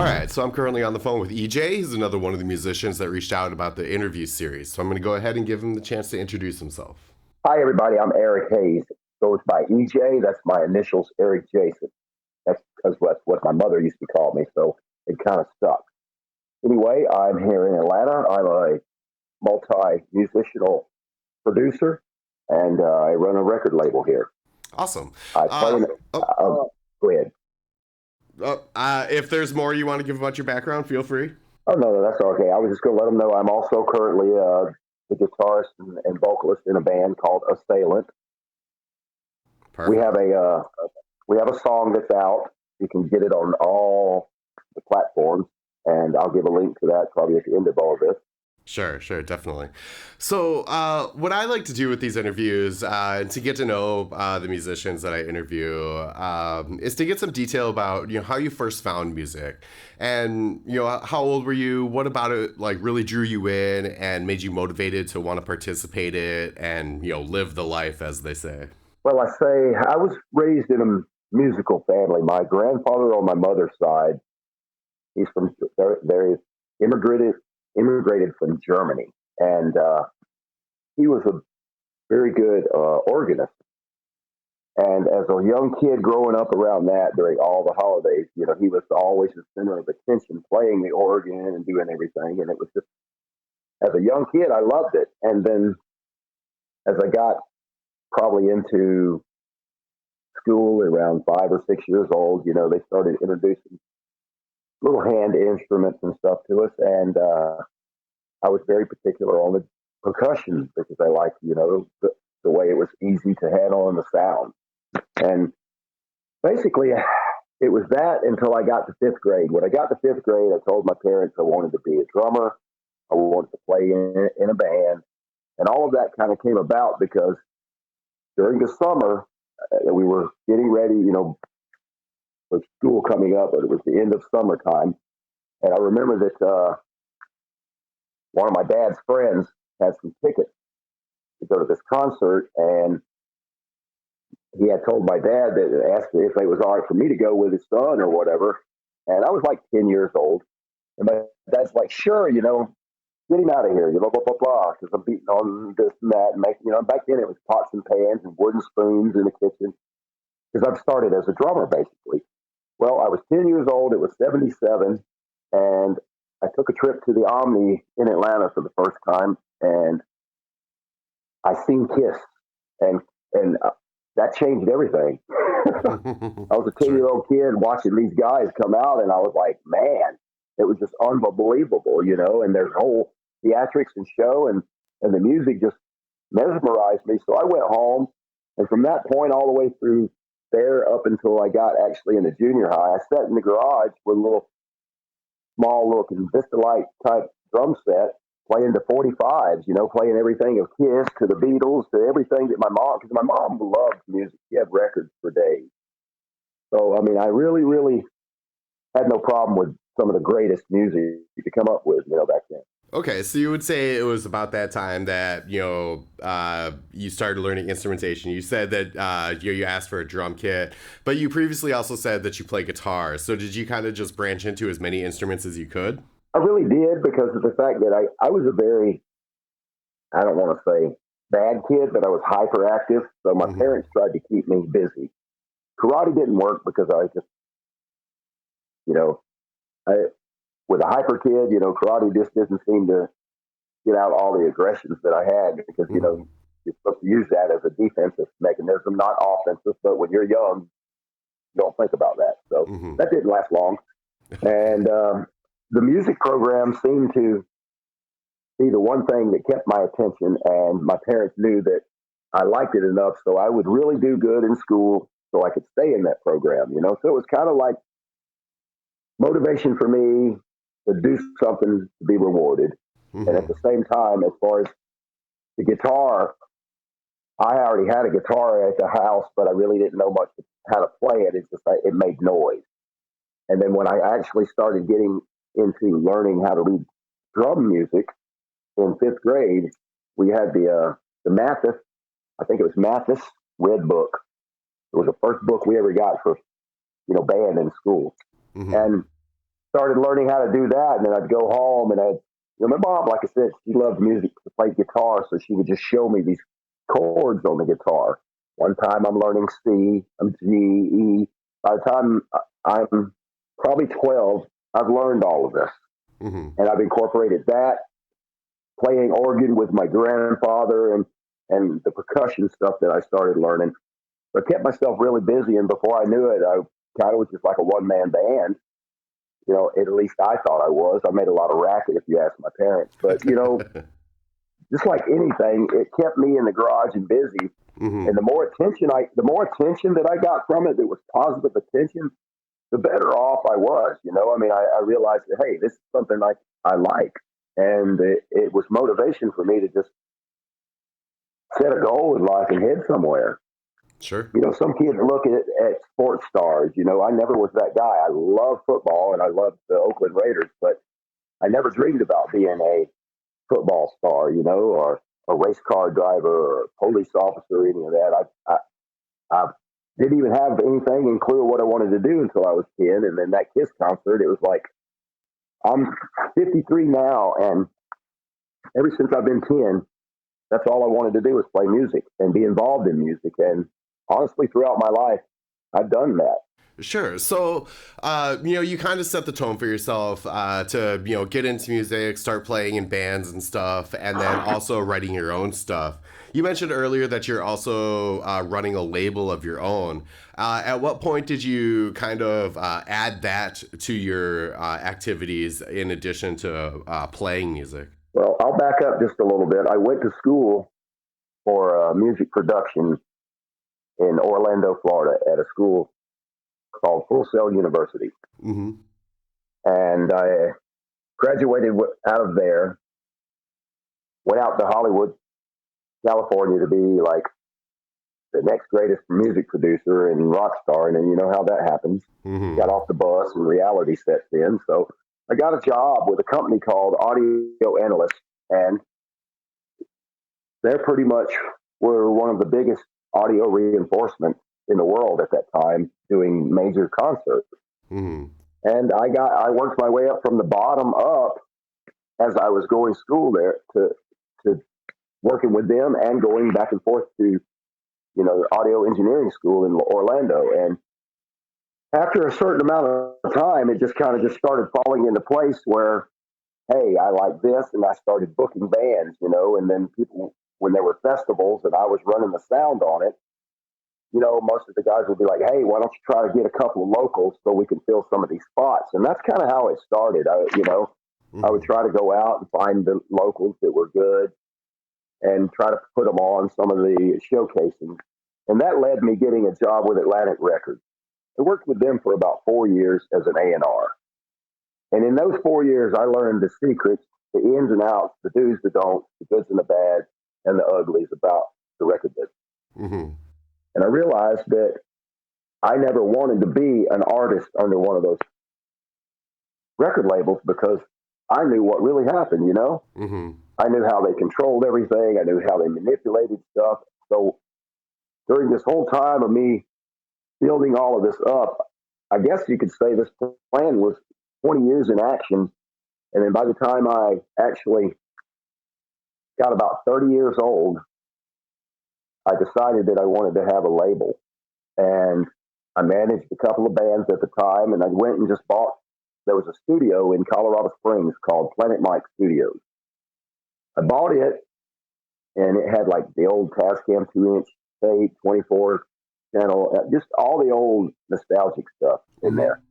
All right, so I'm currently on the phone with EJ. He's another one of the musicians that reached out about the interview series. So I'm going to go ahead and give him the chance to introduce himself. Hi, everybody. I'm Eric Hayes. Goes by EJ. That's my initials, Eric Jason. That's because that's what my mother used to call me, so it kind of stuck. Anyway, I'm here in Atlanta. I'm a multi-musicianal producer, and I run a record label here. Awesome. I play in. Go ahead. If there's more you want to give about your background, feel free. Oh no, that's okay. I was just going to let them know I'm also currently the guitarist and vocalist in a band called Assailant. Perfect. We have a song that's out. You can get it on all the platforms, and I'll give a link to that probably at the end of all of this. Sure, definitely. So what I like to do with these interviews, to get to know the musicians that I interview, is to get some detail about, how you first found music. And, how old were you? What about it, really drew you in and made you motivated to want to participate in it and, live the life, as they say? Well, I was raised in a musical family. My grandfather on my mother's side, he's from, they're immigrated from Germany, and he was a very good organist. And as a young kid growing up around that during all the holidays, he was always the center of attention, playing the organ and doing everything. And it was just, as a young kid, I loved it. And then as I got probably into school around 5 or 6 years old, they started introducing little hand instruments and stuff to us. And I was very particular on the percussion because I liked, the way it was easy to handle and the sound. And basically, it was that until I got to fifth grade. When I got to fifth grade, I told my parents I wanted to be a drummer. I wanted to play in a band. And all of that kind of came about because during the summer, we were getting ready, for school coming up, but it was the end of summertime. And I remember that one of my dad's friends had some tickets to go to this concert, and he had told my dad that asked if it was all right for me to go with his son or whatever. And I was like 10 years old. And my dad's like, sure, get him out of here, blah, blah, blah, blah, because I'm beating on this and that. And making, back then it was pots and pans and wooden spoons in the kitchen, because I've started as a drummer, basically. Well, I was 10 years old. It was 77. And I took a trip to the Omni in Atlanta for the first time. And I seen Kiss. And that changed everything. I was a 10-year-old kid watching these guys come out. And I was like, man, it was just unbelievable, and their whole theatrics and show and the music just mesmerized me. So I went home. And from that point all the way through there up until I got actually into junior high, I sat in the garage with a small little Vistalite type drum set, playing the 45s, playing everything of Kiss to the Beatles to everything that because my mom loved music. She had records for days. So, I mean, I really, really had no problem with some of the greatest music you could come up with, back then. Okay, so you would say it was about that time that, you started learning instrumentation. You said that you asked for a drum kit, but you previously also said that you play guitar. So did you kind of just branch into as many instruments as you could? I really did, because of the fact that I was a very, I don't want to say bad kid, but I was hyperactive. So my parents tried to keep me busy. Karate didn't work because I just, with a hyper kid, karate just didn't seem to get out all the aggressions that I had, because, you're supposed to use that as a defensive mechanism, not offensive. But when you're young, you don't think about that. So that didn't last long. And the music program seemed to be the one thing that kept my attention. And my parents knew that I liked it enough so I would really do good in school so I could stay in that program, So it was kind of like motivation for me to do something to be rewarded. And at the same time, as far as the guitar, I already had a guitar at the house, but I really didn't know much how to play it. It's just it made noise. And then when I actually started getting into learning how to read drum music in fifth grade, we had the Mathis, I think it was Mathis Red Book. It was the first book we ever got for, band in school. And started learning how to do that, and then I'd go home and my mom, like I said, she loved music, to play guitar, so she would just show me these chords on the guitar. One time I'm learning C, I'm G, E. By the time I'm probably 12, I've learned all of this, and I've incorporated that, playing organ with my grandfather, and the percussion stuff that I started learning. So I kept myself really busy, and before I knew it, I kind of was just like a one man band. At least I thought I was. I made a lot of racket, if you ask my parents. But just like anything, it kept me in the garage and busy. And the more attention that I got from it, that was positive attention, the better off I was. I mean, I realized that, hey, this is something I like, and it was motivation for me to just set a goal in life and head somewhere. Sure. Some kids look at sports stars. I never was that guy. I love football and I love the Oakland Raiders, but I never dreamed about being a football star, or a race car driver or a police officer or any of that. I didn't even have anything in clue what I wanted to do until I was 10. And then that Kiss concert, it was like, I'm 53 now, and ever since I've been 10, that's all I wanted to do was play music and be involved in music. And honestly, throughout my life, I've done that. Sure. So, you kind of set the tone for yourself to, get into music, start playing in bands and stuff, and then also writing your own stuff. You mentioned earlier that you're also running a label of your own. At what point did you kind of add that to your activities in addition to playing music? Well, I'll back up just a little bit. I went to school for music production in Orlando, Florida, at a school called Full Sail University. And I graduated out of there, went out to Hollywood, California, to be like the next greatest music producer and rock star. And then you know how that happens. Got off the bus and reality sets in. So I got a job with a company called Audio Analyst, and they're pretty much were one of the biggest audio reinforcement in the world at that time, doing major concerts. And I worked my way up from the bottom up as I was going school there to working with them and going back and forth to, audio engineering school in Orlando. And after a certain amount of time, it just kind of just started falling into place where, hey, I like this. And I started booking bands, and then people, when there were festivals and I was running the sound on it, most of the guys would be like, hey, why don't you try to get a couple of locals so we can fill some of these spots? And that's kind of how it started. I would try to go out and find the locals that were good and try to put them on some of the showcasing. And that led me getting a job with Atlantic Records. I worked with them for about 4 years as an A&R. And in those 4 years, I learned the secrets, the ins and outs, the do's, the don'ts, the goods and the bads, and the uglies about the record business. And I realized that I never wanted to be an artist under one of those record labels because I knew what really happened, I knew how they controlled everything. I knew how they manipulated stuff. So during this whole time of me building all of this up, I guess you could say this plan was 20 years in action. And then by the time I actually got about 30 years old, I decided that I wanted to have a label. And I managed a couple of bands at the time, and I went and just bought, there was a studio in Colorado Springs called Planet Mike Studios. I bought it, and it had like the old Tascam 2-inch tape, 24 channel, just all the old nostalgic stuff in there.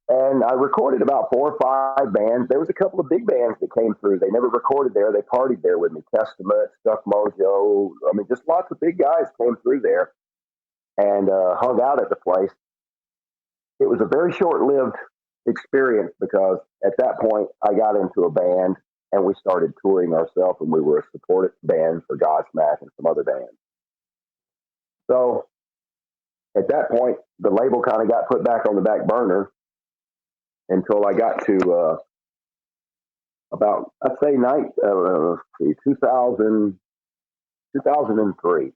And I recorded about 4 or 5 bands. There was a couple of big bands that came through. They never recorded there. They partied there with me. Testament, Stuff Mojo. I mean, just lots of big guys came through there and hung out at the place. It was a very short-lived experience because at that point I got into a band and we started touring ourselves, and we were a supported band for Godsmack and some other bands. So at that point, the label kind of got put back on the back burner until I got to about, I'd say, 2003.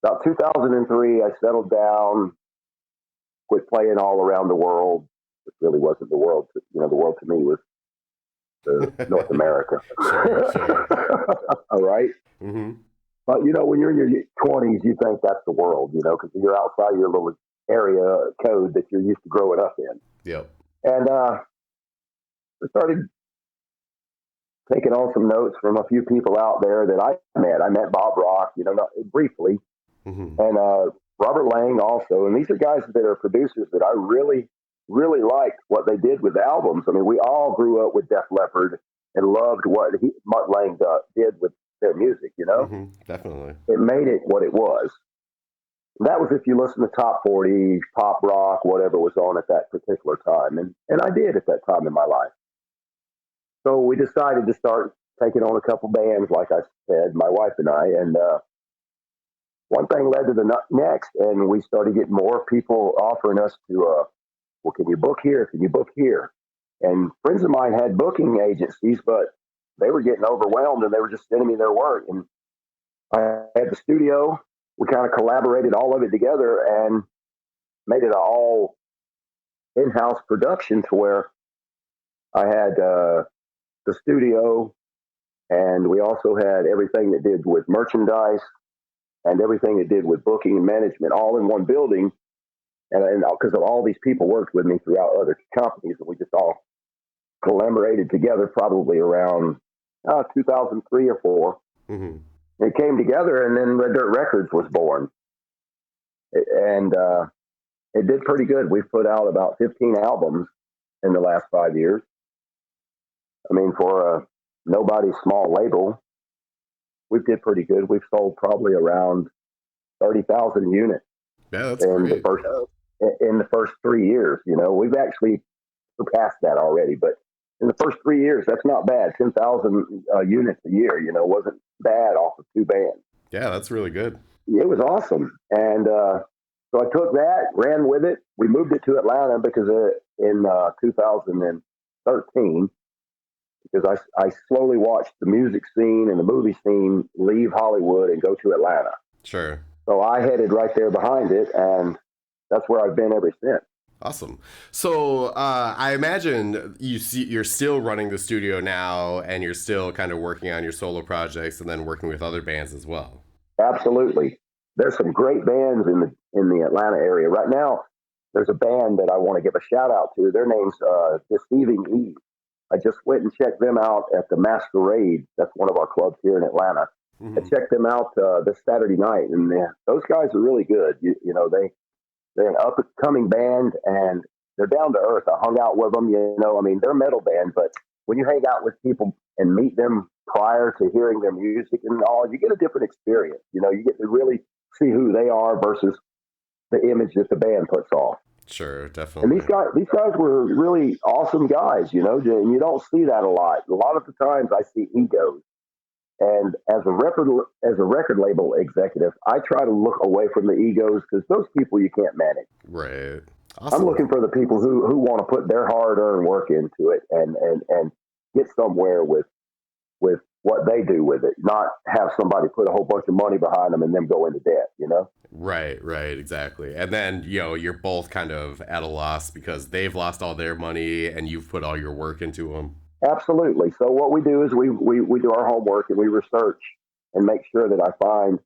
About 2003, I settled down, quit playing all around the world. It really wasn't the world. The to me was North America. Sure. All right. Mm-hmm. But, when you're in your 20s, you think that's the world, because you're outside your little area code that you're used to growing up in. Yep. And I started taking on some notes from a few people out there that I met. I met Bob Rock, briefly, Mm-hmm. and Robert Lang also. And these are guys that are producers that I really, really liked what they did with the albums. I mean, we all grew up with Def Leppard and loved what Mutt Lang did with their music, Mm-hmm. Definitely. It made it what it was. That was if you listen to top 40, pop rock, whatever was on at that particular time. And I did at that time in my life. So we decided to start taking on a couple bands, like I said, my wife and I. And one thing led to the next. And we started getting more people offering us to, well, can you book here? Can you book here? And friends of mine had booking agencies, but they were getting overwhelmed and they were just sending me their work. And I had the studio. We kind of collaborated all of it together and made it an all in-house production to where I had the studio, and we also had everything that did with merchandise and everything that did with booking and management all in one building. And because of all these people worked with me throughout other companies, and we just all collaborated together probably around 2003 or 4. Mm-hmm. It came together, and then Red Dirt Records was born. And it did pretty good. We've put out about 15 albums in the last 5 years. I mean, for a nobody's small label, we did pretty good. We've sold probably around 30,000 units. Yeah, that's in great. In the first 3 years. We've actually surpassed that already, but in the first 3 years, that's not bad. 10,000 units a year, wasn't bad off of 2 bands. Yeah, that's really good. It was awesome. And so I took that, ran with it. We moved it to Atlanta because in 2013, because I slowly watched the music scene and the movie scene leave Hollywood and go to Atlanta. Sure. So I headed right there behind it, and that's where I've been ever since. Awesome. So I imagine you're still running the studio now, and you're still kind of working on your solo projects and then working with other bands as well. Absolutely. There's some great bands in the Atlanta area. Right now, there's a band that I want to give a shout out to. Their name's Deceiving Eve. I just went and checked them out at the Masquerade. That's one of our clubs here in Atlanta. Mm-hmm. I checked them out this Saturday night, and those guys are really good. They're an up-and-coming band, and they're down to earth. I hung out with them, they're a metal band, but when you hang out with people and meet them prior to hearing their music and all, you get a different experience. You get to really see who they are versus the image that the band puts off. Sure, definitely. And these guys were really awesome guys, and you don't see that a lot. A lot of the times I see egos. And as a record label executive, I try to look away from the egos because those people you can't manage. Right. Awesome. I'm looking for the people who want to put their hard-earned work into it and get somewhere with what they do with it, not have somebody put a whole bunch of money behind them and then go into debt, Right, exactly. And then, you're both kind of at a loss because they've lost all their money and you've put all your work into them. Absolutely. So what we do is we do our homework and we research and make sure that I find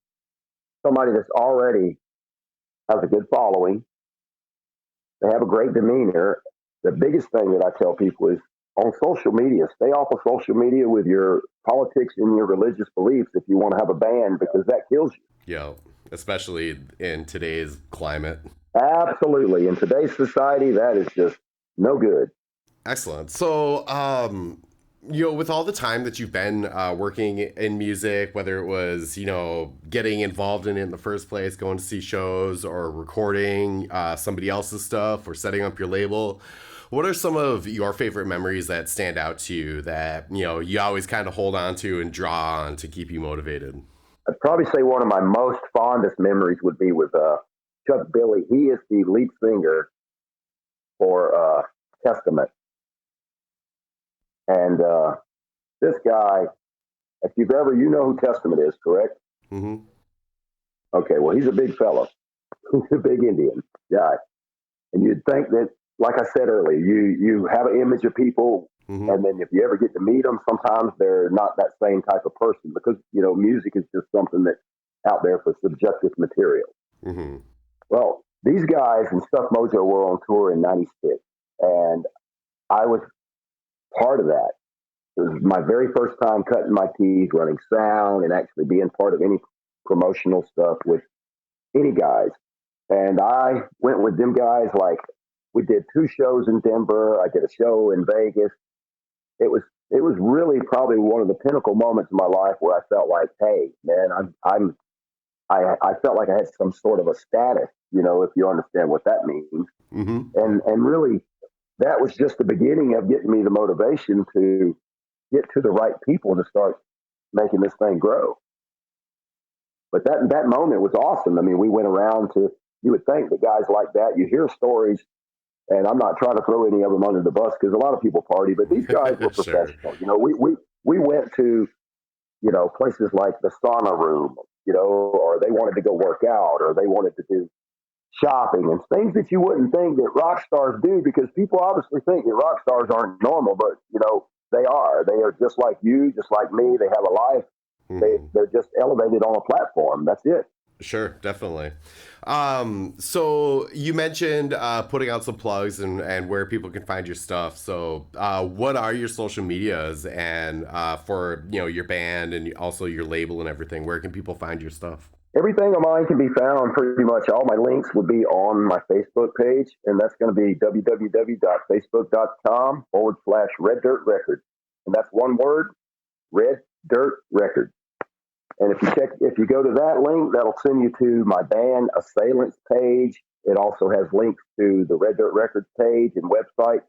somebody that's already has a good following. They have a great demeanor. The biggest thing that I tell people is on social media, stay off of social media with your politics and your religious beliefs if you want to have a band, because that kills you. Yeah, especially in today's climate. Absolutely. In today's society, that is just no good. Excellent. So, with all the time that you've been working in music, whether it was, getting involved in it in the first place, going to see shows or recording somebody else's stuff or setting up your label, what are some of your favorite memories that stand out to you that, you always kind of hold on to and draw on to keep you motivated? I'd probably say one of my most fondest memories would be with Chuck Billy. He is the lead singer for Testament. And this guy, if you've ever, you know who Testament is, correct? Mm-hmm. Okay, well, he's a big fellow. He's a big Indian guy. And you'd think that like I said earlier, you have an image of people, Mm-hmm. and then if you ever get to meet them, sometimes they're not that same type of person because music is just something that's out there for subjective material. Mm-hmm. Well, these guys in Stuff Mojo were on tour in '96, and I was part of that. It was my very first time cutting my teeth, running sound, and actually being part of any promotional stuff with any guys. And I went with them guys like we did 2 shows in Denver. I did a show in Vegas. It was really probably one of the pinnacle moments in my life where I felt like, hey, man, I felt like I had some sort of a status, if you understand what that means. Mm-hmm. And really, that was just the beginning of getting me the motivation to get to the right people to start making this thing grow. But that moment was awesome. I mean, we went around to. You would think that guys like that, you hear stories, and I'm not trying to throw any of them under the bus because a lot of people party, but these guys were Sure. professional. We went to places like the sauna room, or they wanted to go work out, or they wanted to do shopping and things that you wouldn't think that rock stars do because people obviously think that rock stars aren't normal, but they are. They are just like you, just like me. They have a life. Mm-hmm. They're just elevated on a platform. That's it. Sure, definitely. So you mentioned putting out some plugs and where people can find your stuff. So what are your social medias and for your band and also your label and everything? Where can people find your stuff? Everything of mine can be found pretty much. All my links would be on my Facebook page, and that's going to be www.facebook.com/Red Dirt Records. And that's one word, Red Dirt Records. And if you go to that link, that'll send you to my band Assailants page. It also has links to the Red Dirt Records page and website.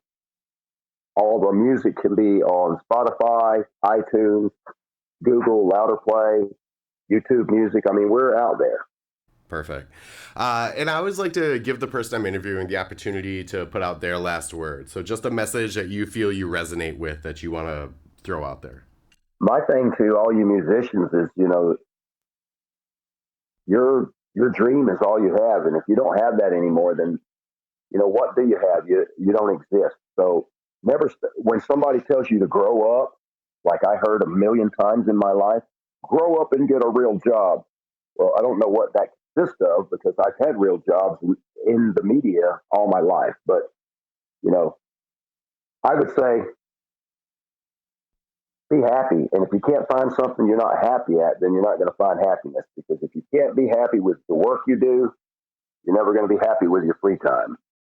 All of our music can be on Spotify, iTunes, Google, Louder Play, YouTube Music. I mean, we're out there. Perfect. And I always like to give the person I'm interviewing the opportunity to put out their last word. So just a message that you feel you resonate with that you want to throw out there. My thing to all you musicians is, your dream is all you have, and if you don't have that anymore, then what do you have? You don't exist. So never when somebody tells you to grow up, like I heard a million times in my life, grow up and get a real job. Well, I don't know what that consists of because I've had real jobs in the media all my life. But I would say be happy. And if you can't find something you're not happy at, then you're not going to find happiness. Because if you can't be happy with the work you do, you're never going to be happy with your free time.